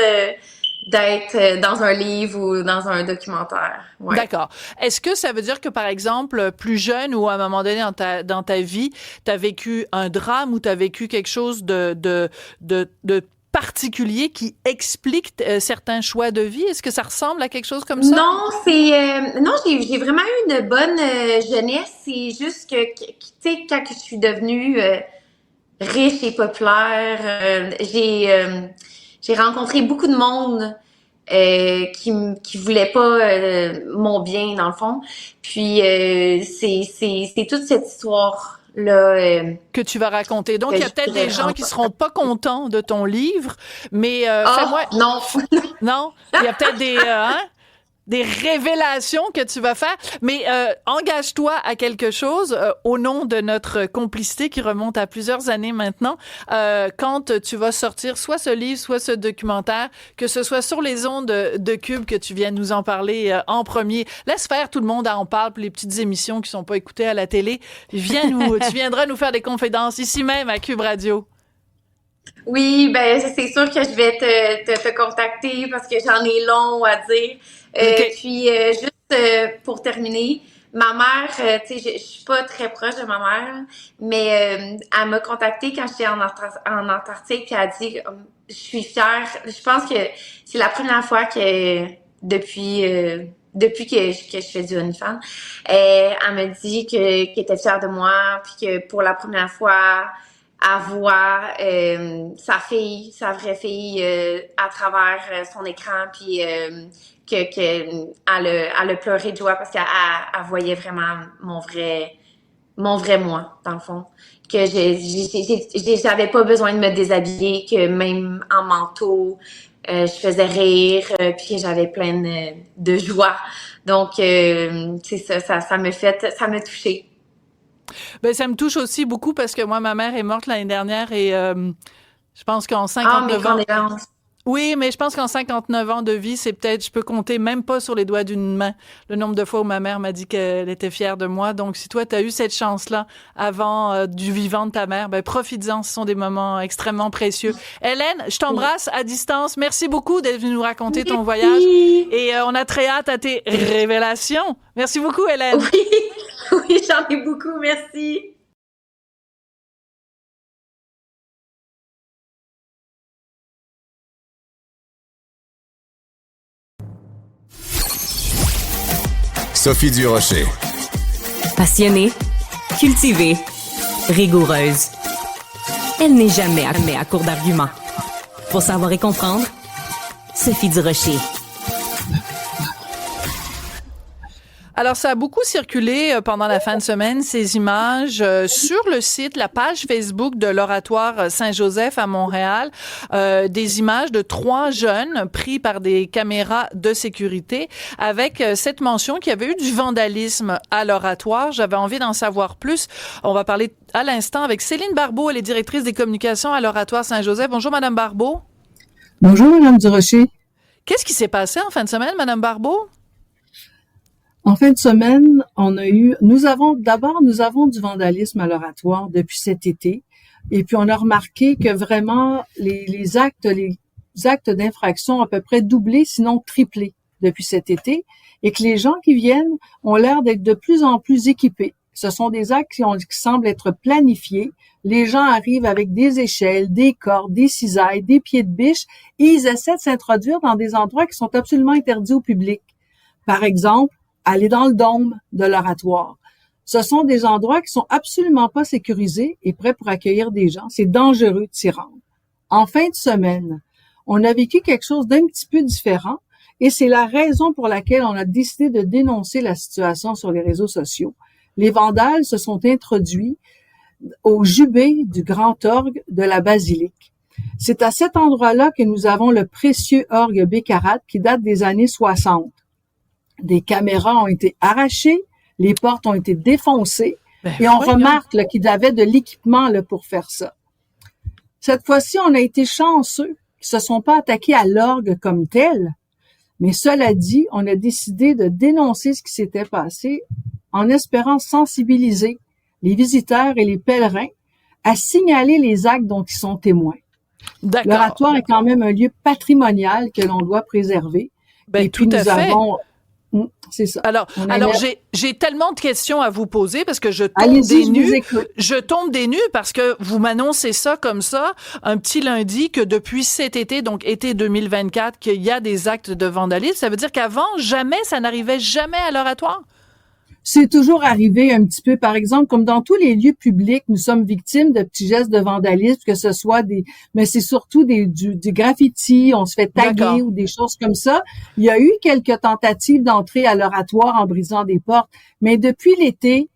d'être dans un livre ou dans un documentaire. Ouais. D'accord. Est-ce que ça veut dire que, par exemple, plus jeune ou à un moment donné dans ta vie, tu as vécu un drame ou tu as vécu quelque chose de particulier qui explique certains choix de vie? Est-ce que ça ressemble à quelque chose comme ça? Non, j'ai vraiment eu une bonne jeunesse. C'est juste que tu sais, quand je suis devenue riche et populaire, j'ai rencontré beaucoup de monde qui voulait pas mon bien, dans le fond. Puis c'est toute cette histoire là que tu vas raconter. Donc, il y a peut-être des gens qui seront pas contents de ton livre, mais fais-moi... Non! Non? Il y a peut-être des révélations que tu vas faire, mais engage-toi à quelque chose au nom de notre complicité qui remonte à plusieurs années maintenant, quand tu vas sortir soit ce livre, soit ce documentaire, que ce soit sur les ondes de Cube que tu viens nous en parler en premier. Laisse faire, tout le monde en parle, pour les petites émissions qui sont pas écoutées à la télé. Tu viendras nous faire des confidences ici même à Cube Radio. Oui, ben c'est sûr que je vais te contacter parce que j'en ai long à dire. OK. Puis juste pour terminer, ma mère, tu sais, je suis pas très proche de ma mère, mais elle m'a contactée quand j'étais en Antarctique, puis elle a dit, je suis fière. Je pense que c'est la première fois que depuis que je fais du OnlyFans, elle me dit qu'elle était fière de moi, puis que pour la première fois à voir sa vraie fille à travers son écran, puis elle a pleuré de joie parce qu'elle voyait vraiment mon vrai moi, dans le fond. Que j'avais pas besoin de me déshabiller, que même en manteau, je faisais rire, puis que j'avais plein de joie. Donc, c'est ça m'a touchée. Ben, ça me touche aussi beaucoup parce que moi, ma mère est morte l'année dernière et je pense qu'en Ah, mes 59 ans, condoléances. oui, mais je pense qu'en 59 ans de vie, c'est peut-être, je peux compter même pas sur les doigts d'une main le nombre de fois où ma mère m'a dit qu'elle était fière de moi. Donc, si toi, tu as eu cette chance-là avant du vivant de ta mère, ben profites-en, ce sont des moments extrêmement précieux. Hélène, je t'embrasse à distance. Merci beaucoup d'être venue nous raconter ton voyage Oui, et on a très hâte à tes révélations. Merci beaucoup, Hélène. oui, oui, j'en ai beaucoup, merci. Sophie Durocher. Passionnée, cultivée, rigoureuse. Elle n'est jamais à court d'arguments. Pour savoir et comprendre, Sophie Durocher. Alors, ça a beaucoup circulé pendant la fin de semaine, ces images sur le site, la page Facebook de l'Oratoire Saint-Joseph à Montréal, des images de 3 jeunes pris par des caméras de sécurité avec cette mention qu'il y avait eu du vandalisme à l'Oratoire. J'avais envie d'en savoir plus. On va parler à l'instant avec Céline Barbeau, elle est directrice des communications à l'Oratoire Saint-Joseph. Bonjour, Madame Barbeau. Bonjour, Madame Durocher. Qu'est-ce qui s'est passé en fin de semaine, Madame Barbeau? En fin de semaine, nous avons du vandalisme à l'Oratoire depuis cet été. Et puis, on a remarqué que vraiment, les actes d'infraction ont à peu près doublé, sinon triplé depuis cet été. Et que les gens qui viennent ont l'air d'être de plus en plus équipés. Ce sont des actes qui semblent être planifiés. Les gens arrivent avec des échelles, des cordes, des cisailles, des pieds de biche et ils essaient de s'introduire dans des endroits qui sont absolument interdits au public. Par exemple, aller dans le dôme de l'Oratoire. Ce sont des endroits qui sont absolument pas sécurisés et prêts pour accueillir des gens. C'est dangereux de s'y rendre. En fin de semaine, on a vécu quelque chose d'un petit peu différent et c'est la raison pour laquelle on a décidé de dénoncer la situation sur les réseaux sociaux. Les vandales se sont introduits au jubé du grand orgue de la basilique. C'est à cet endroit-là que nous avons le précieux orgue Bécarat qui date des années 60. Des caméras ont été arrachées, les portes ont été défoncées et on remarque là, qu'il y avait de l'équipement là, pour faire ça. Cette fois-ci, on a été chanceux qu'ils ne se sont pas attaqués à l'orgue comme tel, mais cela dit, on a décidé de dénoncer ce qui s'était passé en espérant sensibiliser les visiteurs et les pèlerins à signaler les actes dont ils sont témoins. D'accord. L'Oratoire est quand même un lieu patrimonial que l'on doit préserver. Ben, et puis tout à fait. C'est ça. Alors j'ai tellement de questions à vous poser parce que je tombe Allez-y, des nues. je tombe des nues parce que vous m'annoncez ça comme ça, un petit lundi, que depuis cet été, donc été 2024, qu'il y a des actes de vandalisme. Ça veut dire qu'avant, ça n'arrivait jamais à l'Oratoire? C'est toujours arrivé un petit peu, par exemple, comme dans tous les lieux publics, nous sommes victimes de petits gestes de vandalisme, que ce soit mais c'est surtout du graffiti, on se fait taguer ou des choses comme ça. Il y a eu quelques tentatives d'entrer à l'Oratoire en brisant des portes, mais depuis l'été,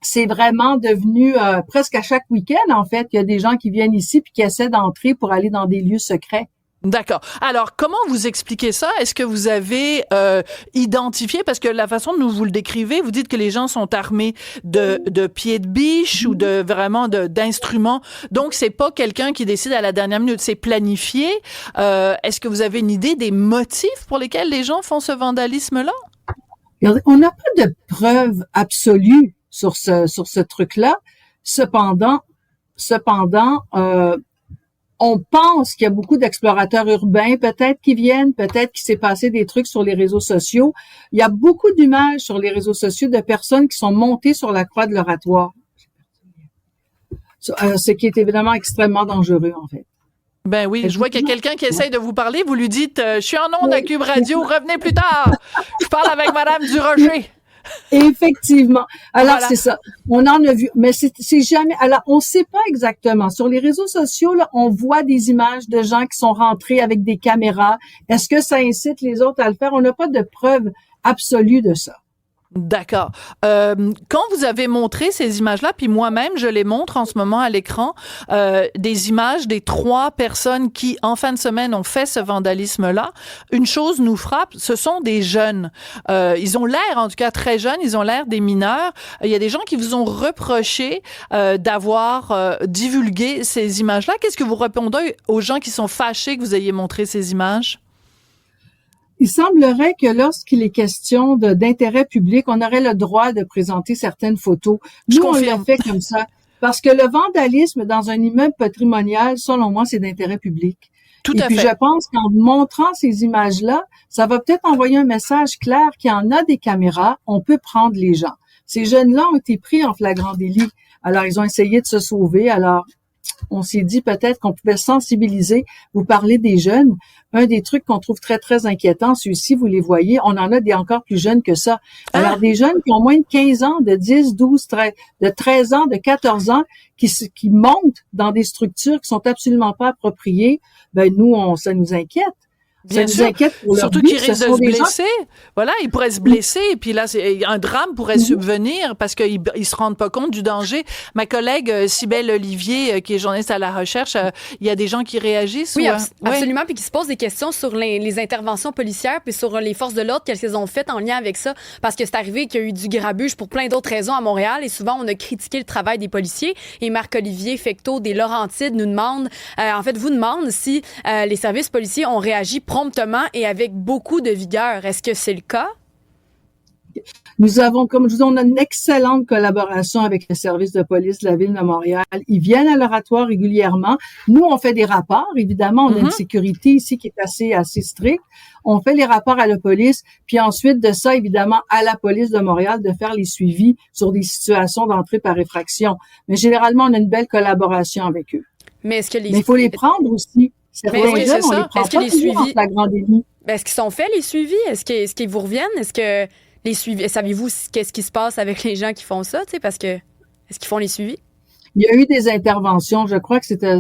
c'est vraiment devenu presque à chaque week-end, en fait, il y a des gens qui viennent ici puis qui essaient d'entrer pour aller dans des lieux secrets. D'accord. Alors, comment vous expliquez ça? Est-ce que vous avez identifié, parce que la façon dont vous le décrivez, vous dites que les gens sont armés de pieds de biche ou d'instruments. Donc, c'est pas quelqu'un qui décide à la dernière minute, c'est planifié. Est-ce que vous avez une idée des motifs pour lesquels les gens font ce vandalisme-là? On n'a pas de preuves absolues sur ce truc-là. Cependant, On pense qu'il y a beaucoup d'explorateurs urbains, peut-être qui viennent, peut-être qu'il s'est passé des trucs sur les réseaux sociaux. Il y a beaucoup d'images sur les réseaux sociaux de personnes qui sont montées sur la croix de l'Oratoire. Ce qui est évidemment extrêmement dangereux, en fait. Ben oui, je vois qu'il y a quelqu'un qui essaye de vous parler. Vous lui dites, je suis en onde à Cube Radio, revenez plus tard. Je parle avec Madame Durocher. Effectivement. Alors, voilà. C'est ça. On en a vu, mais c'est jamais, alors, on sait pas exactement. Sur les réseaux sociaux, là, on voit des images de gens qui sont rentrés avec des caméras. Est-ce que ça incite les autres à le faire? On n'a pas de preuve absolue de ça. D'accord. Quand vous avez montré ces images-là, puis moi-même, je les montre en ce moment à l'écran, des images des 3 personnes qui, en fin de semaine, ont fait ce vandalisme-là. Une chose nous frappe, ce sont des jeunes. Ils ont l'air, en tout cas, très jeunes. Ils ont l'air des mineurs. Il y a des gens qui vous ont reproché d'avoir divulgué ces images-là. Qu'est-ce que vous répondez aux gens qui sont fâchés que vous ayez montré ces images? Il semblerait que lorsqu'il est question d'intérêt public, on aurait le droit de présenter certaines photos. Nous, on l'a fait comme ça. Parce que le vandalisme dans un immeuble patrimonial, selon moi, c'est d'intérêt public. Tout à fait. Et puis, je pense qu'en montrant ces images-là, ça va peut-être envoyer un message clair qu'il y en a des caméras, on peut prendre les gens. Ces jeunes-là ont été pris en flagrant délit. Alors, ils ont essayé de se sauver. Alors, on s'est dit peut-être qu'on pouvait sensibiliser. Vous parlez des jeunes. Un des trucs qu'on trouve très, très inquiétant, ceux-ci, vous les voyez, on en a des encore plus jeunes que ça. Alors, des jeunes qui ont moins de 15 ans, de 10, 12, 13, de 13 ans, de 14 ans, qui montent dans des structures qui sont absolument pas appropriées, ben nous, ça nous inquiète. Bien ça sûr. nous inquiète pour leur Surtout vie. qu'ils risquent de se blesser. Voilà, ils pourraient se blesser et puis là, un drame pourrait subvenir parce qu'ils se rendent pas compte du danger. Ma collègue Cybèle Olivier, qui est journaliste à la recherche, il y a des gens qui réagissent? Oui, ou... absolument, puis qui se posent des questions sur les interventions policières puis sur les forces de l'ordre, qu'est-ce qu'elles ont fait en lien avec ça, parce que c'est arrivé qu'il y a eu du grabuge pour plein d'autres raisons à Montréal et souvent on a critiqué le travail des policiers et Marc-Olivier Fecteau des Laurentides nous demande, vous demande si les services policiers ont réagi promptement et avec beaucoup de vigueur. Est-ce que c'est le cas? Nous avons, comme je vous dis, on a une excellente collaboration avec les services de police de la Ville de Montréal. Ils viennent à l'Oratoire régulièrement. Nous, on fait des rapports. Évidemment, on a une sécurité ici qui est assez stricte. On fait les rapports à la police. Puis ensuite de ça, évidemment, à la police de Montréal de faire les suivis sur des situations d'entrée par effraction. Mais généralement, on a une belle collaboration avec eux. Mais est-ce que il faut les prendre aussi. Mais oui, c'est ça. Est-ce que les suivis, est-ce qu'ils sont faits, les suivis? Est-ce qu'ils vous reviennent? Est-ce que les suivis, savez-vous qu'est-ce qui se passe avec les gens qui font ça? Tu sais, parce que, est-ce qu'ils font les suivis? Il y a eu des interventions. Je crois que c'était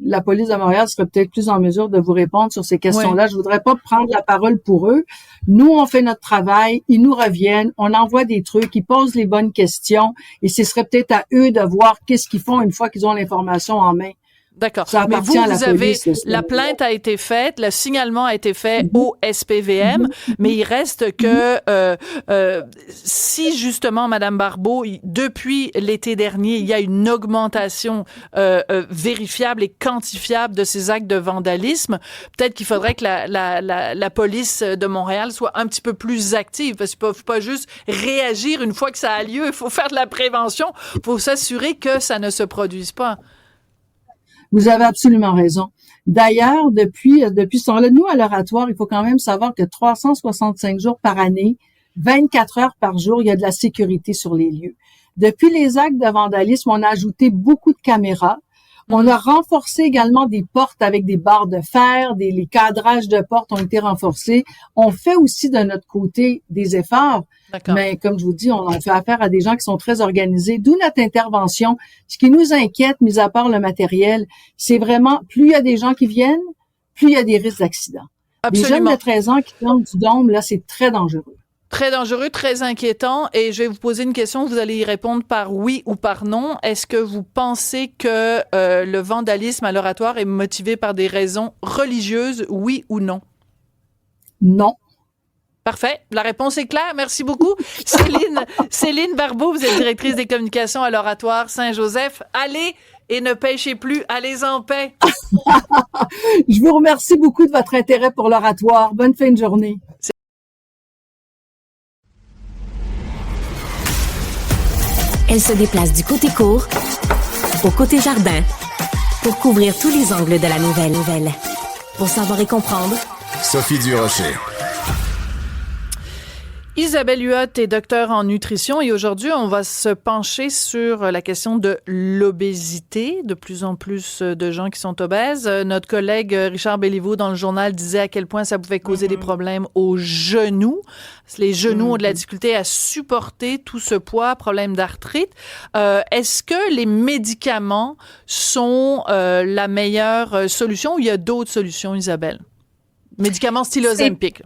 la police de Montréal serait peut-être plus en mesure de vous répondre sur ces questions-là. Oui. Je voudrais pas prendre la parole pour eux. Nous, on fait notre travail. Ils nous reviennent. On envoie des trucs. Ils posent les bonnes questions. Et ce serait peut-être à eux de voir qu'est-ce qu'ils font une fois qu'ils ont l'information en main. D'accord. Mais vous avez, la plainte a été faite, le signalement a été fait au SPVM, mais il reste que si justement, Madame Barbeau, depuis l'été dernier, il y a une augmentation vérifiable et quantifiable de ces actes de vandalisme, peut-être qu'il faudrait que la police de Montréal soit un petit peu plus active, parce qu'il ne faut pas juste réagir une fois que ça a lieu, il faut faire de la prévention, il faut s'assurer que ça ne se produise pas. Vous avez absolument raison. D'ailleurs, depuis ce temps-là, nous, à l'Oratoire, il faut quand même savoir que 365 jours par année, 24 heures par jour, il y a de la sécurité sur les lieux. Depuis les actes de vandalisme, on a ajouté beaucoup de caméras. On a renforcé également des portes avec des barres de fer, les cadrages de portes ont été renforcés. On fait aussi de notre côté des efforts, mais comme je vous dis, on fait affaire à des gens qui sont très organisés, d'où notre intervention. Ce qui nous inquiète, mis à part le matériel, c'est vraiment, plus il y a des gens qui viennent, plus il y a des risques d'accident. Les jeunes de 13 ans qui tombent du dôme, là, c'est très dangereux. Très dangereux, très inquiétant. Et je vais vous poser une question, vous allez y répondre par oui ou par non. Est-ce que vous pensez que le vandalisme à l'Oratoire est motivé par des raisons religieuses, oui ou non? Non. Parfait. La réponse est claire. Merci beaucoup. Céline Barbeau, vous êtes directrice des communications à l'Oratoire Saint-Joseph. Allez et ne pêchez plus. Allez en paix. Je vous remercie beaucoup de votre intérêt pour l'Oratoire. Bonne fin de journée. Elle se déplace du côté court au côté jardin pour couvrir tous les angles de la nouvelle. Pour savoir et comprendre, Sophie Durocher. Isabelle Huot est docteure en nutrition et aujourd'hui, on va se pencher sur la question de l'obésité. De plus en plus de gens qui sont obèses. Notre collègue Richard Béliveau dans le journal disait à quel point ça pouvait causer des problèmes aux genoux. Les genoux ont de la difficulté à supporter tout ce poids, problème d'arthrite. Est-ce que les médicaments sont la meilleure solution ou il y a d'autres solutions, Isabelle? Médicaments style Ozempic.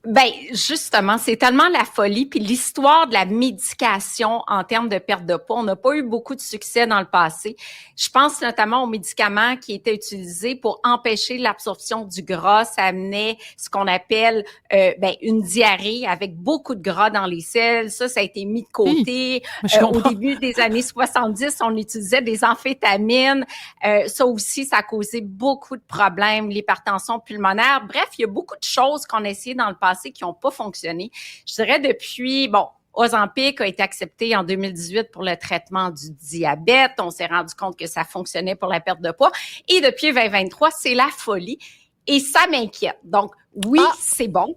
Ben justement, c'est tellement la folie, puis l'histoire de la médication en termes de perte de poids, on n'a pas eu beaucoup de succès dans le passé. Je pense notamment aux médicaments qui étaient utilisés pour empêcher l'absorption du gras. Ça amenait ce qu'on appelle une diarrhée avec beaucoup de gras dans les selles. Ça a été mis de côté. Au début des années 70, on utilisait des amphétamines. Ça aussi, ça a causé beaucoup de problèmes, l'hypertension pulmonaire. Bref, il y a beaucoup de choses qu'on a essayé dans le passé qui n'ont pas fonctionné. Je dirais depuis, Ozempic a été accepté en 2018 pour le traitement du diabète. On s'est rendu compte que ça fonctionnait pour la perte de poids. Et depuis 2023, c'est la folie. Et ça m'inquiète. Donc, oui, c'est bon.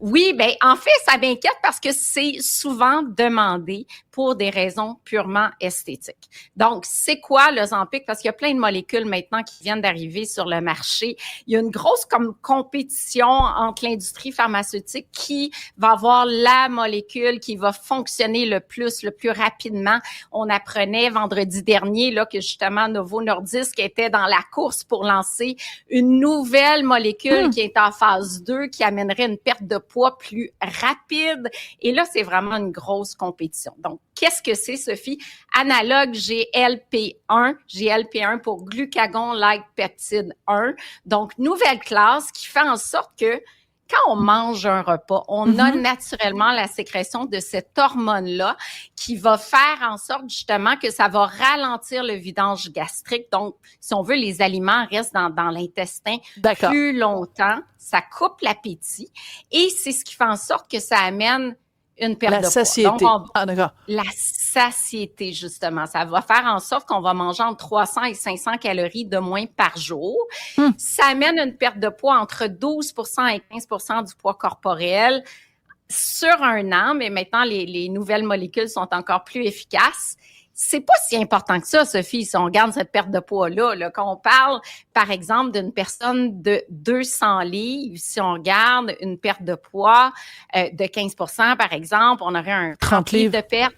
Oui, en fait, ça m'inquiète parce que c'est souvent demandé pour des raisons purement esthétiques. Donc, c'est quoi l'Ozempic? Parce qu'il y a plein de molécules maintenant qui viennent d'arriver sur le marché. Il y a une grosse compétition entre l'industrie pharmaceutique qui va avoir la molécule qui va fonctionner le plus rapidement. On apprenait vendredi dernier là que justement Novo Nordisk était dans la course pour lancer une nouvelle molécule qui est en phase 2 qui amènerait une perte de poids plus rapide. Et là, c'est vraiment une grosse compétition. Donc, qu'est-ce que c'est, Sophie? Analogue GLP-1 pour glucagon-like peptide 1. Donc, nouvelle classe qui fait en sorte que quand on mange un repas, on a naturellement la sécrétion de cette hormone-là qui va faire en sorte justement que ça va ralentir le vidange gastrique. Donc, si on veut, les aliments restent dans l'intestin plus longtemps. Ça coupe l'appétit et c'est ce qui fait en sorte que ça amène une perte de poids. Satiété. Donc, d'accord. La satiété, justement. Ça va faire en sorte qu'on va manger entre 300 et 500 calories de moins par jour. Ça amène une perte de poids entre 12 et 15 du poids corporel sur un an, mais maintenant, les nouvelles molécules sont encore plus efficaces. C'est pas si important que ça, Sophie, si on regarde cette perte de poids-là. Quand on parle, par exemple, d'une personne de 200 livres, si on regarde une perte de poids de 15 par exemple, on aurait un 30 livres de perte.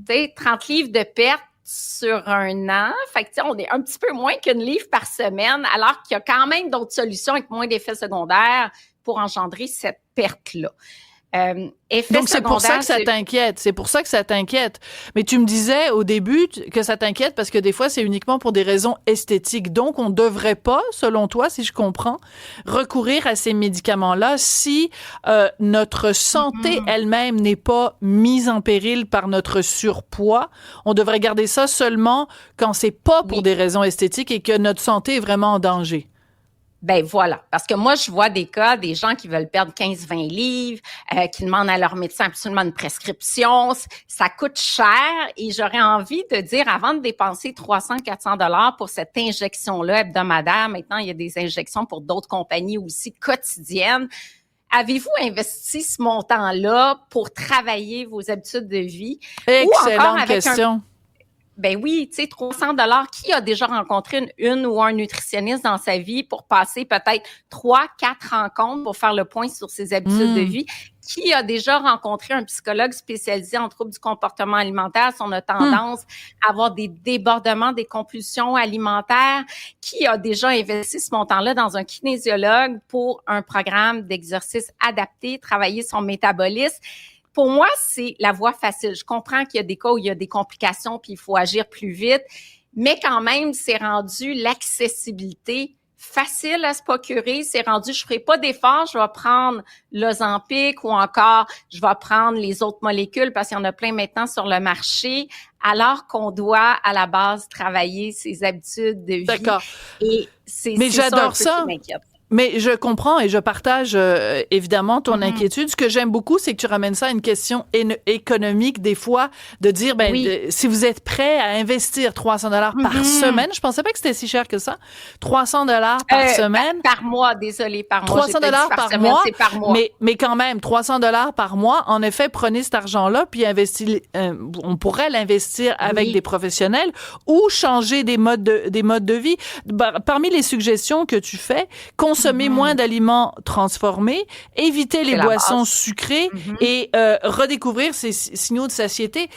Tu sais, 30 livres de perte sur un an. Fait que, tu sais, on est un petit peu moins qu'une livre par semaine, alors qu'il y a quand même d'autres solutions avec moins d'effets secondaires pour engendrer cette perte-là. Donc, c'est pour ça que ça t'inquiète. C'est pour ça que ça t'inquiète. Mais tu me disais au début que ça t'inquiète parce que des fois, c'est uniquement pour des raisons esthétiques. Donc, on ne devrait pas, selon toi, si je comprends, recourir à ces médicaments-là si notre santé elle-même n'est pas mise en péril par notre surpoids. On devrait garder ça seulement quand c'est pas pour des raisons esthétiques et que notre santé est vraiment en danger. Ben voilà, parce que moi, je vois des cas, des gens qui veulent perdre 15-20 livres, qui demandent à leur médecin absolument une prescription. Ça coûte cher et j'aurais envie de dire, avant de dépenser 300-400 $ pour cette injection-là hebdomadaire, maintenant, il y a des injections pour d'autres compagnies aussi quotidiennes. Avez-vous investi ce montant-là pour travailler vos habitudes de vie? Excellente question. Ben oui, tu sais, 300 $. Qui a déjà rencontré une ou un nutritionniste dans sa vie pour passer peut-être 3-4 rencontres pour faire le point sur ses habitudes de vie? Qui a déjà rencontré un psychologue spécialisé en troubles du comportement alimentaire si on a tendance à avoir des débordements, des compulsions alimentaires? Qui a déjà investi ce montant-là dans un kinésiologue pour un programme d'exercice adapté, travailler son métabolisme? Pour moi, c'est la voie facile. Je comprends qu'il y a des cas où il y a des complications puis il faut agir plus vite, mais quand même, c'est rendu l'accessibilité facile à se procurer. C'est rendu, je ferai pas d'effort, je vais prendre l'Ozempic ou encore je vais prendre les autres molécules parce qu'il y en a plein maintenant sur le marché, alors qu'on doit à la base travailler ses habitudes de vie. D'accord. Et mais j'adore ça. Mais je comprends et je partage évidemment ton inquiétude. Ce que j'aime beaucoup, c'est que tu ramènes ça à une question économique des fois, de dire si vous êtes prêt à investir $300 par semaine, je pensais pas que c'était si cher que ça. $300 par semaine, par mois, désolé, par mois. $300 par semaine, mois, c'est par mois. Mais quand même $300 par mois. En effet, prenez cet argent-là puis on pourrait l'investir avec des professionnels ou changer des modes de vie. Parmi les suggestions que tu fais, consommer moins d'aliments transformés, éviter les boissons sucrées et redécouvrir ces signaux de satiété.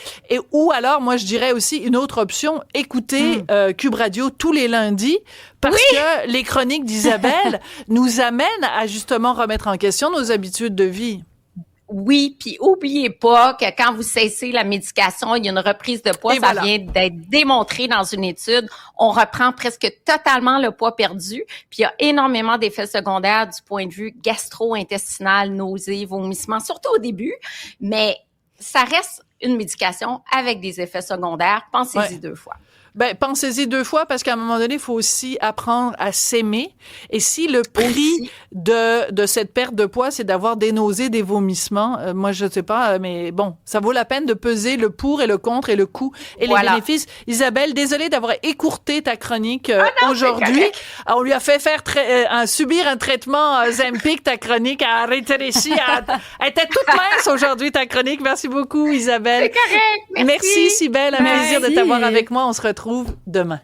Ou alors, moi, je dirais aussi une autre option, écouter Cube Radio tous les lundis parce que les chroniques d'Isabelle nous amènent à justement remettre en question nos habitudes de vie. Oui, puis oubliez pas que quand vous cessez la médication, il y a une reprise de poids. Ça vient d'être démontré dans une étude. On reprend presque totalement le poids perdu. Puis il y a énormément d'effets secondaires du point de vue gastro-intestinal, nausées, vomissements, surtout au début. Mais ça reste une médication avec des effets secondaires. Pensez-y 2 fois. Pensez-y 2 fois parce qu'à un moment donné, il faut aussi apprendre à s'aimer. Et si le prix de cette perte de poids, c'est d'avoir des nausées, des vomissements, moi, je sais pas, mais bon, ça vaut la peine de peser le pour et le contre et le coût et les bénéfices. Isabelle, désolée d'avoir écourté ta chronique aujourd'hui. On lui a fait faire subir un traitement Zempic, ta chronique, à rétrécir. Elle était toute mince aujourd'hui, ta chronique. Merci beaucoup, Isabelle. C'est correct. Merci, Cybèle. Un plaisir de t'avoir avec moi. On se retrouve demain.